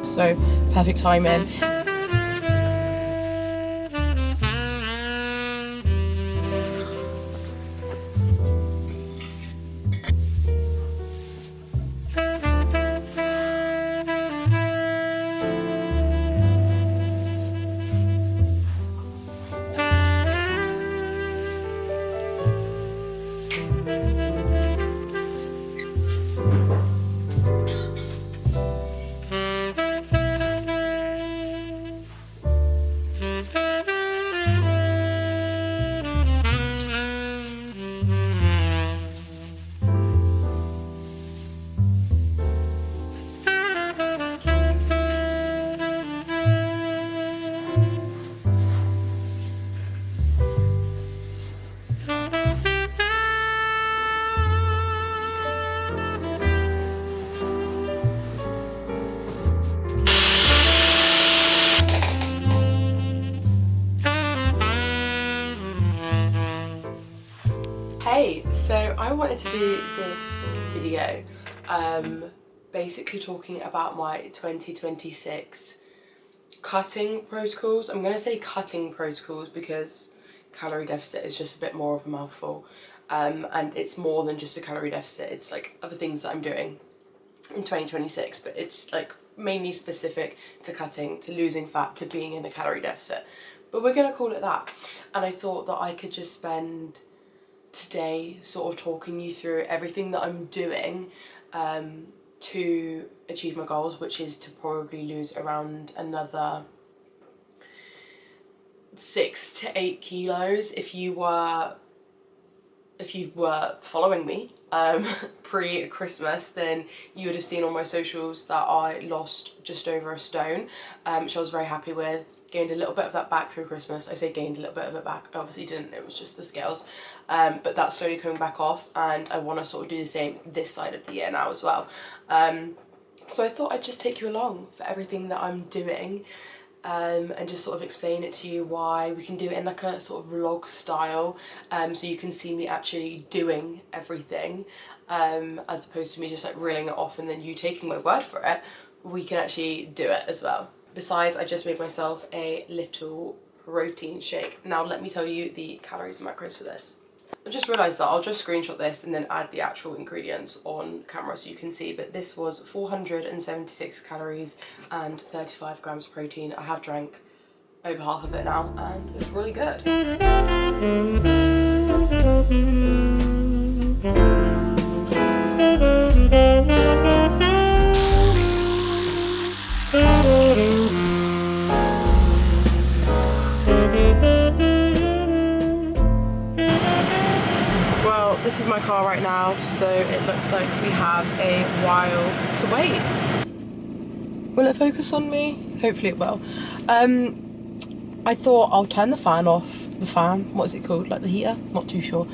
so perfect timing. Hey, so I wanted to do this video basically talking about my 2026 cutting protocols. I'm going to say cutting protocols because calorie deficit is just a bit more of a mouthful, and it's more than just a calorie deficit. It's like other things that I'm doing in 2026, but it's like mainly specific to cutting, to losing fat, to being in a calorie deficit, but we're going to call it that. And I thought that I could just spend today sort of talking you through everything that I'm doing to achieve my goals, which is to probably lose around another 6 to 8 kilos. If you were following me pre-Christmas, then you would have seen on my socials that I lost just over a stone, which I was very happy with. Gained a little bit of that back through Christmas. I say gained a little bit of it back, I obviously didn't, it was just the scales, but that's slowly coming back off, and I want to sort of do the same this side of the year now as well. So I thought I'd just take you along for everything that I'm doing, and just sort of explain it to you, why we can do it in like a sort of vlog style, so you can see me actually doing everything, as opposed to me just like reeling it off and then you taking my word for it. We can actually do it as well. Besides, I just made myself a little protein shake. Now let me tell you the calories and macros for this. I've just realised that I'll just screenshot this and then add the actual ingredients on camera so you can see, but this was 476 calories and 35 grams of protein. I have drank over half of it now and it's really good. Well, this is my car right now, so it looks like we have a while to wait. Will it focus on me? Hopefully it will. I thought I'll turn the fan off. The fan, what is it called? Like the heater? Not too sure.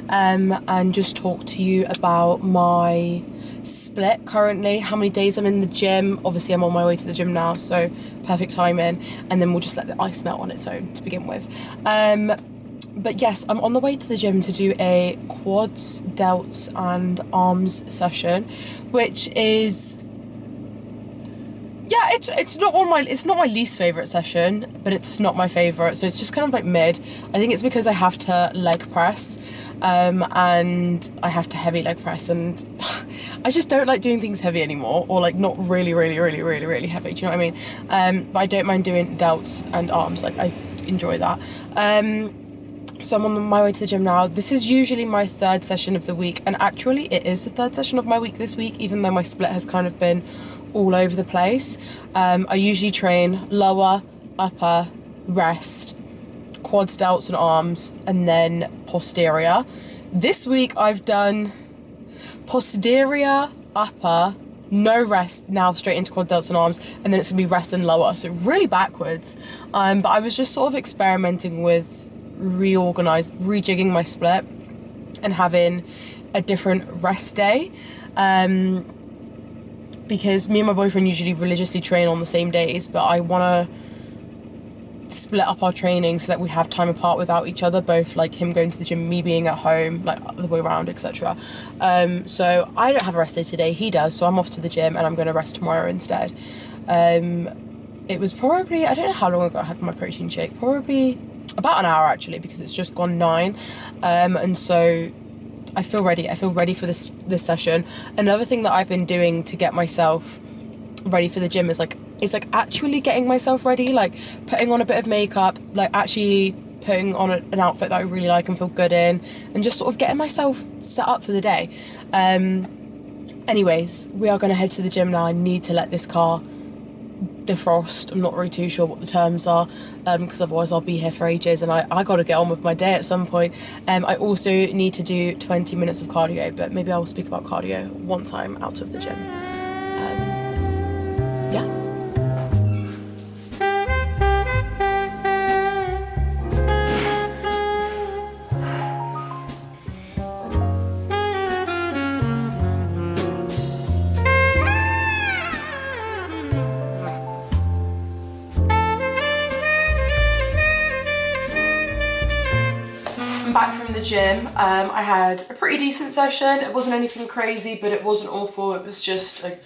And just talk to you about my split currently, how many days I'm in the gym. Obviously I'm on my way to the gym now, so perfect timing, and then we'll just let the ice melt on its own to begin with. But yes, I'm on the way to the gym to do a quads, delts and arms session, which is, yeah, it's not my least favourite session, but it's not my favourite, so it's just kind of like mid. I think it's because I have to leg press, and I have to heavy leg press, and I just don't like doing things heavy anymore, or like not really heavy, do you know what I mean? But I don't mind doing delts and arms, like I enjoy that. So I'm on my way to the gym now. This is usually my third session of the week, and actually it is the third session of my week this week, even though my split has kind of been all over the place. I usually train lower, upper, rest, quads, delts and arms, and then posterior. This week I've done posterior, upper, no rest, now straight into quad, delts and arms, and then it's gonna be rest and lower, so really backwards. But I was just sort of experimenting with rejigging my split and having a different rest day, because me and my boyfriend usually religiously train on the same days, but I want to split up our training so that we have time apart without each other, both like him going to the gym, me being at home, like the way around, etc. So I don't have a rest day today, he does, so I'm off to the gym and I'm going to rest tomorrow instead. It was probably, I don't know how long ago I had my protein shake, probably about an hour actually, because it's just gone 9, and so I feel ready for this session. Another thing that I've been doing to get myself ready for the gym is like actually getting myself ready, like putting on a bit of makeup, like actually putting on an outfit that I really like and feel good in, and just sort of getting myself set up for the day. Anyways, we are going to head to the gym now. I need to let this car defrost. I'm not really too sure what the terms are, because otherwise I'll be here for ages, and I got to get on with my day at some point. I also need to do 20 minutes of cardio, but maybe I will speak about cardio once I'm out of the gym. Yeah. Back from the gym. I had a pretty decent session. It wasn't anything crazy, but it wasn't awful. It was just a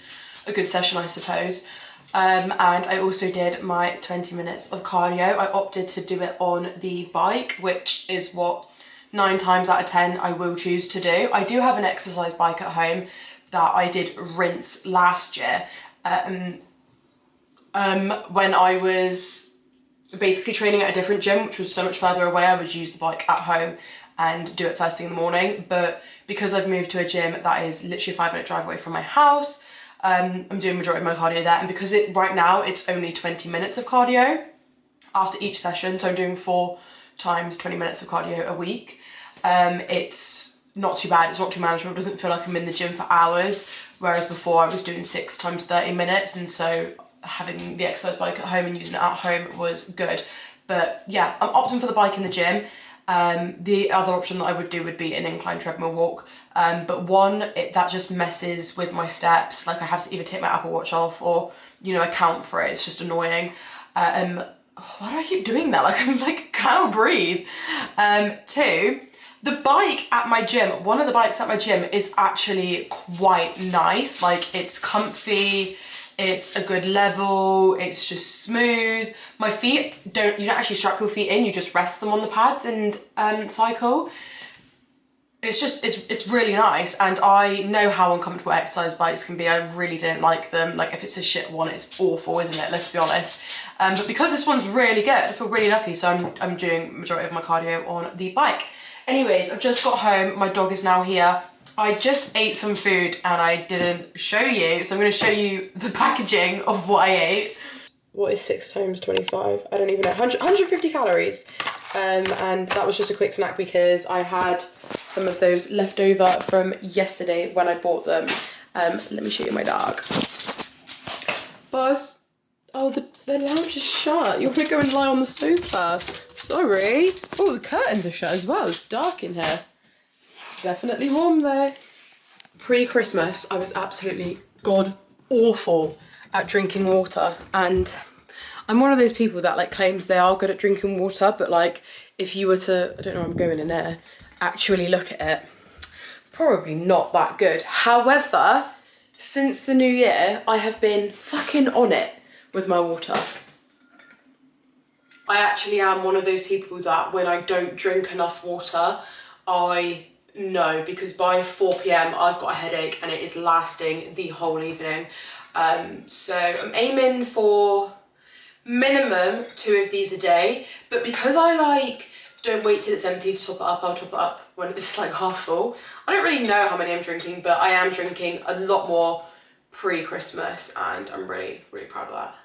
good session, I suppose. And I also did my 20 minutes of cardio. I opted to do it on the bike, which is what 9 times out of 10 I will choose to do. I do have an exercise bike at home that I did rinse last year, when I was basically training at a different gym, which was so much further away. I would use the bike at home and do it first thing in the morning. But because I've moved to a gym that is literally a 5-minute drive away from my house, I'm doing majority of my cardio there. And because right now it's only 20 minutes of cardio after each session, so I'm doing 4 times 20 minutes of cardio a week. It's not too bad. It's not too manageable. It doesn't feel like I'm in the gym for hours, whereas before I was doing 6 times 30 minutes, and so having the exercise bike at home and using it at home was good. But yeah, I'm opting for the bike in the gym. The other option that I would do would be an incline treadmill walk. But that just messes with my steps. Like I have to either take my Apple Watch off or, account for it. It's just annoying. Why do I keep doing that? Like I'm like, can't breathe. 2, the bike at my gym, one of the bikes at my gym is actually quite nice. Like it's comfy. It's a good level, it's just smooth. My feet you don't actually strap your feet in, you just rest them on the pads and cycle. It's really nice, and I know how uncomfortable exercise bikes can be. I really don't like them. Like if it's a shit one, it's awful, isn't it? Let's be honest. But because this one's really good, I feel really lucky, so I'm doing majority of my cardio on the bike. Anyways, I've just got home, my dog is now here. I just ate some food and I didn't show you, so I'm going to show you the packaging of what I ate. What is 6 times 25? I don't even know. 150 calories. And that was just a quick snack because I had some of those left over from yesterday when I bought them. Let me show you my dog. Buzz. Oh, the lounge is shut. You want to go and lie on the sofa? Sorry. Oh, the curtains are shut as well. It's dark in here. Definitely warm there. Pre-Christmas, I was absolutely god awful at drinking water, and I'm one of those people that like claims they are good at drinking water, but like if you were to, I don't know, I'm going in there, actually look at it, probably not that good. However, since the new year, I have been fucking on it with my water. I actually am one of those people that when I don't drink enough water, I know, because by 4 p.m. I've got a headache and it is lasting the whole evening. So I'm aiming for minimum 2 of these a day, but because I don't wait till it's empty to top it up, I'll top it up when it's like half full. I don't really know how many I'm drinking, but I am drinking a lot more pre-Christmas and I'm really, really proud of that.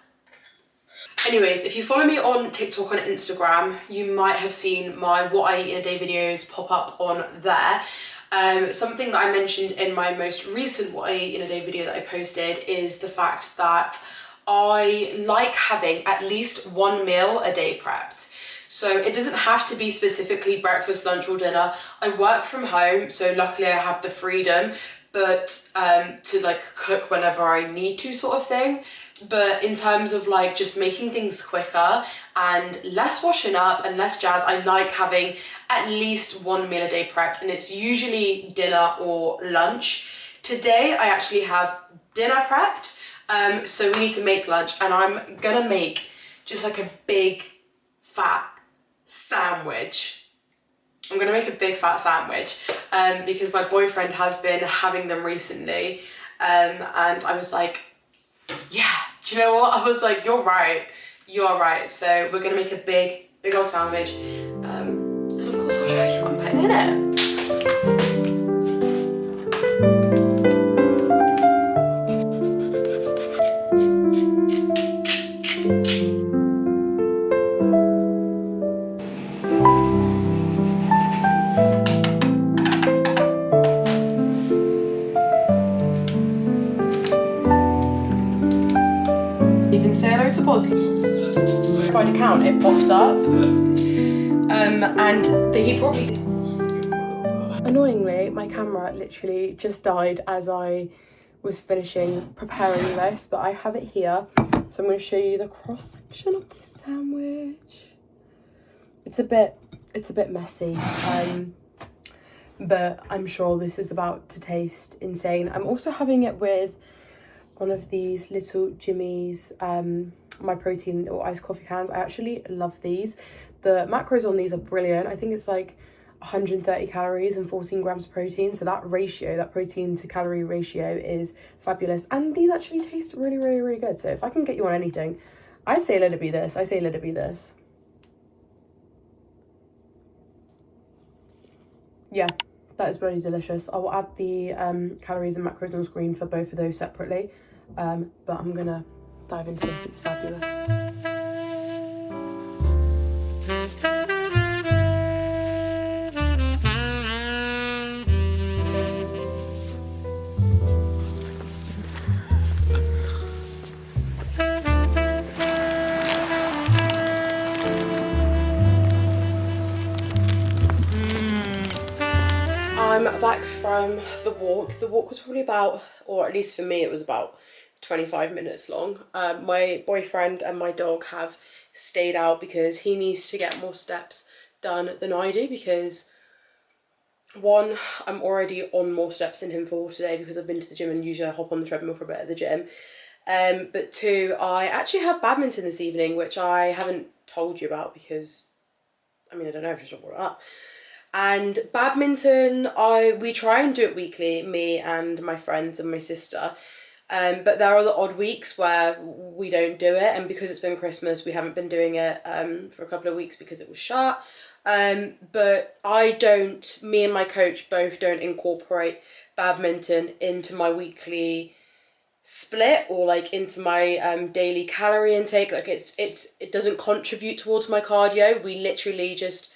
Anyways, if you follow me on TikTok and Instagram, you might have seen my what I eat in a day videos pop up on there. Something that I mentioned in my most recent what I eat in a day video that I posted is the fact that I like having at least 1 meal a day prepped. So it doesn't have to be specifically breakfast, lunch or dinner. I work from home, so luckily I have the freedom, but to like cook whenever I need to sort of thing. But in terms of like just making things quicker and less washing up and less jazz, I like having at least one meal a day prepped, and it's usually dinner or lunch. Today I actually have dinner prepped, so we need to make lunch, and I'm gonna make just like a big fat sandwich. I'm gonna make a big fat sandwich because my boyfriend has been having them recently, and I was like, yeah, do you know what? I was like, you're right. You are right. So we're gonna make a big old sandwich. And of course I'll show you what I'm putting in it. Even say hello to Boz. If I count, it pops up. And he probably... Annoyingly, my camera literally just died as I was finishing preparing this, but I have it here. So I'm going to show you the cross section of this sandwich. It's a bit messy, but I'm sure this is about to taste insane. I'm also having it with one of these little Jimmy's MyProtein little iced coffee cans. I actually love these. The macros on these are brilliant. I think it's like 130 calories and 14 grams of protein. So that ratio, that protein to calorie ratio is fabulous. And these actually taste really, really, really good. So if I can get you on anything, I say let it be this. I say let it be this. Yeah, that is bloody delicious. I will add the calories and macros on screen for both of those separately. But I'm gonna dive into this. It's fabulous. I'm back from the walk. The walk was probably about, or at least for me, it was about 25 minutes long. My boyfriend and my dog have stayed out because he needs to get more steps done than I do, because one, I'm already on more steps than him for today because I've been to the gym and usually I hop on the treadmill for a bit at the gym. But two, I actually have badminton this evening, which I haven't told you about because, I mean, I don't know if I should brought it up. And badminton, we try and do it weekly, me and my friends and my sister. But there are the odd weeks where we don't do it, and because it's been Christmas, we haven't been doing it for a couple of weeks because it was shut. But me and my coach both don't incorporate badminton into my weekly split or like into my daily calorie intake. Like it doesn't contribute towards my cardio. We literally just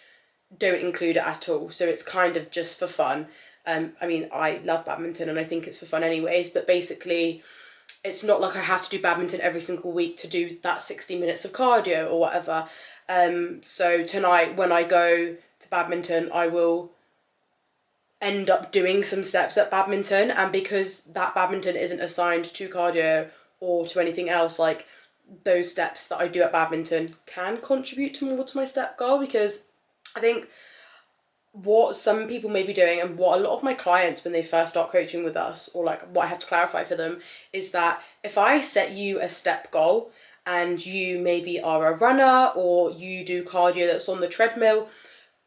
don't include it at all. So it's kind of just for fun. I mean, I love badminton and I think it's for fun anyways, but basically it's not like I have to do badminton every single week to do that 60 minutes of cardio or whatever. So tonight when I go to badminton, I will end up doing some steps at badminton, and because that badminton isn't assigned to cardio or to anything else, like those steps that I do at badminton can contribute towards my step goal, because I think what some people may be doing, and what a lot of my clients when they first start coaching with us, or like what I have to clarify for them, is that if I set you a step goal and you maybe are a runner or you do cardio that's on the treadmill,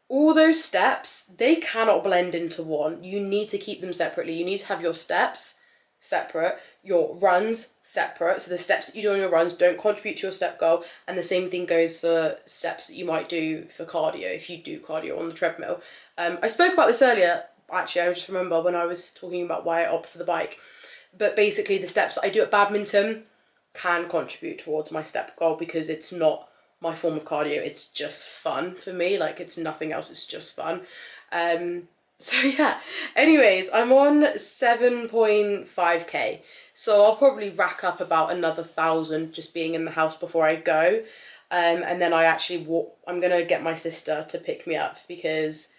all those steps, they cannot blend into one. You need to keep them separately. You need to have your steps separate, your runs separate. So the steps that you do on your runs don't contribute to your step goal, and the same thing goes for steps that you might do for cardio if you do cardio on the treadmill. I spoke about this earlier, actually. I just remember when I was talking about why I opt for the bike. But basically the steps that I do at badminton can contribute towards my step goal because it's not my form of cardio, it's just fun for me. Like, it's nothing else, it's just fun. So yeah, anyways, I'm on 7.5k, so I'll probably rack up about another 1,000 just being in the house before I go. And then I actually I'm gonna get my sister to pick me up because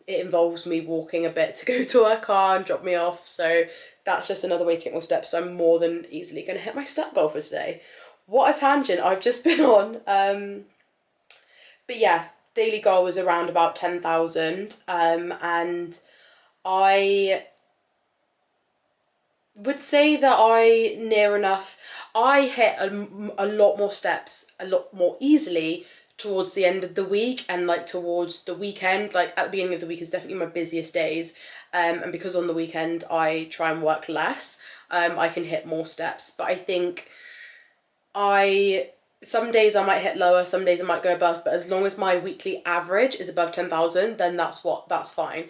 it involves me walking a bit to go to her car and drop me off. So that's just another way to get more steps. So I'm more than easily going to hit my step goal for today. What a tangent I've just been on. But yeah, daily goal was around about 10,000. And I would say that I hit a lot more steps, a lot more easily towards the end of the week and like towards the weekend. Like at the beginning of the week is definitely my busiest days, and because on the weekend I try and work less, I can hit more steps. But I think some days I might hit lower, some days I might go above, but as long as my weekly average is above 10,000, then that's fine.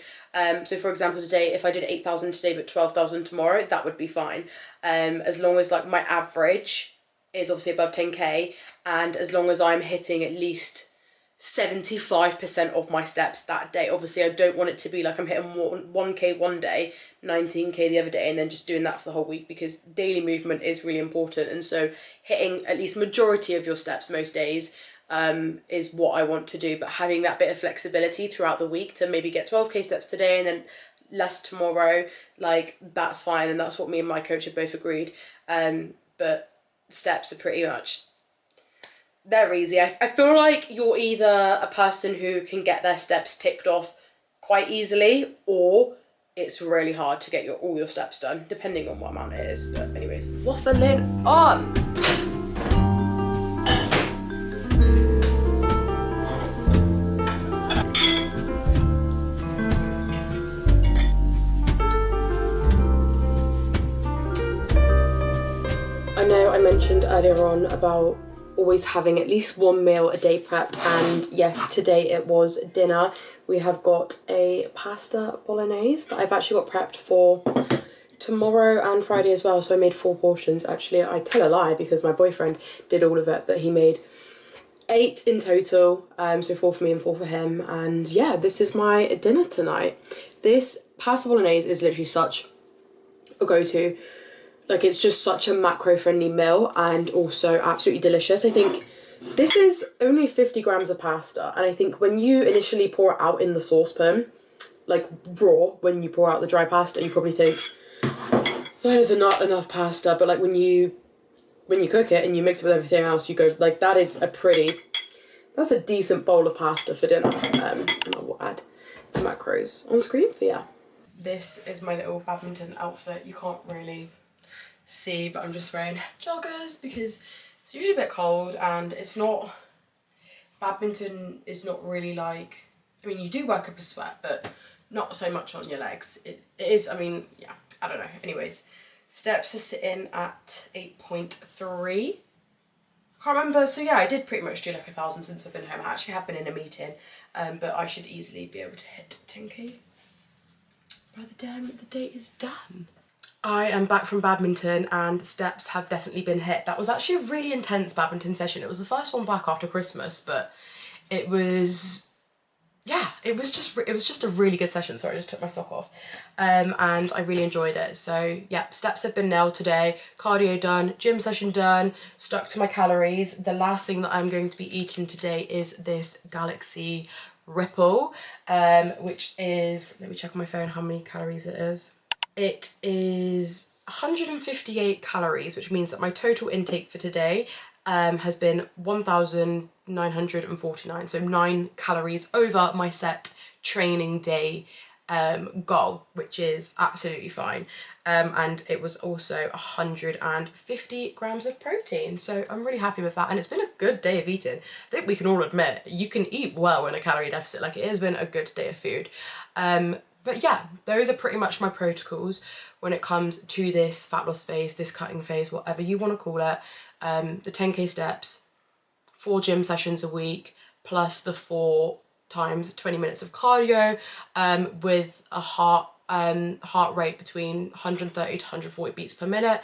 So for example, today, if I did 8,000 today but 12,000 tomorrow, that would be fine. As long as like my average is obviously above 10k, and as long as I'm hitting at least 75% of my steps that day. Obviously I don't want it to be like I'm hitting 1k one day, 19k the other day, and then just doing that for the whole week, because daily movement is really important. And so hitting at least majority of your steps most days is what I want to do, but having that bit of flexibility throughout the week to maybe get 12k steps today and then less tomorrow, like that's fine. And that's what me and my coach have both agreed. But steps are pretty much, they're easy. I feel like you're either a person who can get their steps ticked off quite easily, or it's really hard to get all your steps done, depending on what amount it is. But anyways, waffling on. I know I mentioned earlier on about always having at least one meal a day prepped, and yes, today it was dinner. We have got a pasta bolognese that I've actually got prepped for tomorrow and Friday as well, so I made 4 portions. Actually, I tell a lie because my boyfriend did all of it, but he made 8 in total, so 4 for me and 4 for him. And yeah, this is my dinner tonight. This pasta bolognese is literally such a go-to. Like, it's just such a macro-friendly meal and also absolutely delicious. I think this is only 50 grams of pasta, and I think when you initially pour it out in the saucepan, like raw, when you pour out the dry pasta, you probably think, that is not enough pasta. But like when you cook it and you mix it with everything else, you go, like, that's a decent bowl of pasta for dinner. And I will add the macros on screen for you. This is my little badminton outfit. You can't really see, but I'm just wearing joggers because it's usually a bit cold, and badminton is not really like, I mean, you do work up a sweat, but not so much on your legs. It is, I mean, yeah, I don't know. Anyways, steps are sitting at 8.3. Can't remember, so yeah, I did pretty much do like 1,000 since I've been home. I actually have been in a meeting, but I should easily be able to hit 10k by the time the day is done. I am back from badminton and steps have definitely been hit. That was actually a really intense badminton session. It was the first one back after Christmas, but it was just a really good session. Sorry, I just took my sock off. And I really enjoyed it. So yeah, steps have been nailed today. Cardio done, gym session done, stuck to my calories. The last thing that I'm going to be eating today is this Galaxy Ripple, which is, let me check on my phone how many calories it is. It is 158 calories, which means that my total intake for today has been 1,949, so 9 calories over my set training day goal, which is absolutely fine. And it was also 150 grams of protein, so I'm really happy with that, and it's been a good day of eating. I think we can all admit you can eat well in a calorie deficit. Like, it has been a good day of food. But yeah, those are pretty much my protocols when it comes to this fat loss phase, this cutting phase, whatever you want to call it. The 10k steps, 4 gym sessions a week, plus the 4 times 20 minutes of cardio, with a heart rate between 130 to 140 beats per minute,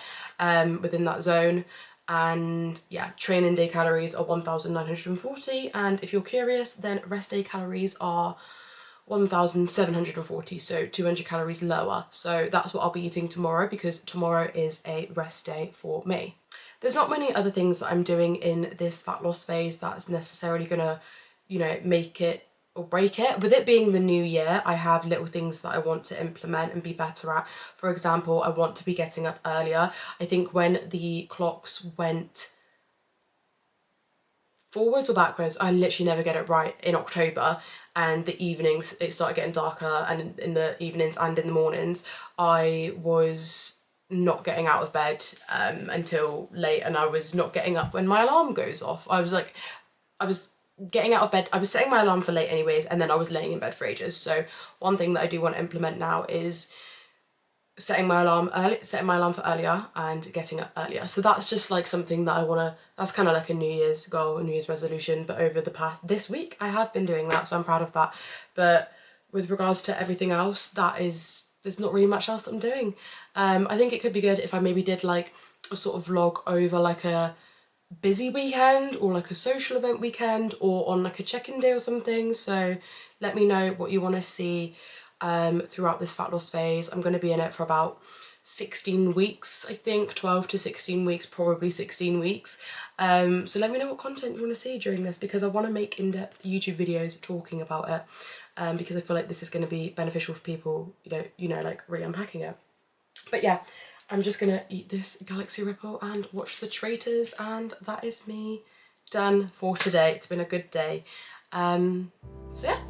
within that zone. And yeah, training day calories are 1,940, and if you're curious, then rest day calories are 1,740, so 200 calories lower. So that's what I'll be eating tomorrow, because tomorrow is a rest day for me. There's not many other things that I'm doing in this fat loss phase that's necessarily gonna, you know, make it or break it. With it being the new year, I have little things that I want to implement and be better at. For example, I want to be getting up earlier. I think when the clocks went forwards or backwards, I literally never get it right in October, and the evenings it started getting darker, and in the evenings and in the mornings I was not getting out of bed until late, and I was not getting up when my alarm goes off. I was getting out of bed, I was setting my alarm for late anyways, and then I was laying in bed for ages. So one thing that I do want to implement now is setting my alarm for earlier and getting up earlier. So that's just like something that I want to, that's kind of like a New Year's goal, a New Year's resolution. But over this week I have been doing that, so I'm proud of that. But with regards to everything else, there's not really much else that I'm doing. I think it could be good if I maybe did like a sort of vlog over like a busy weekend or like a social event weekend, or on like a check-in day or something. So let me know what you want to see throughout this fat loss phase. I'm going to be in it for about 16 weeks, I think, 12 to 16 weeks, probably 16 weeks. So let me know what content you want to see during this, because I want to make in-depth YouTube videos talking about it, because I feel like this is going to be beneficial for people, like really unpacking it. But yeah, I'm just going to eat this Galaxy Ripple and watch the Traitors, and that is me done for today. It's been a good day. So yeah.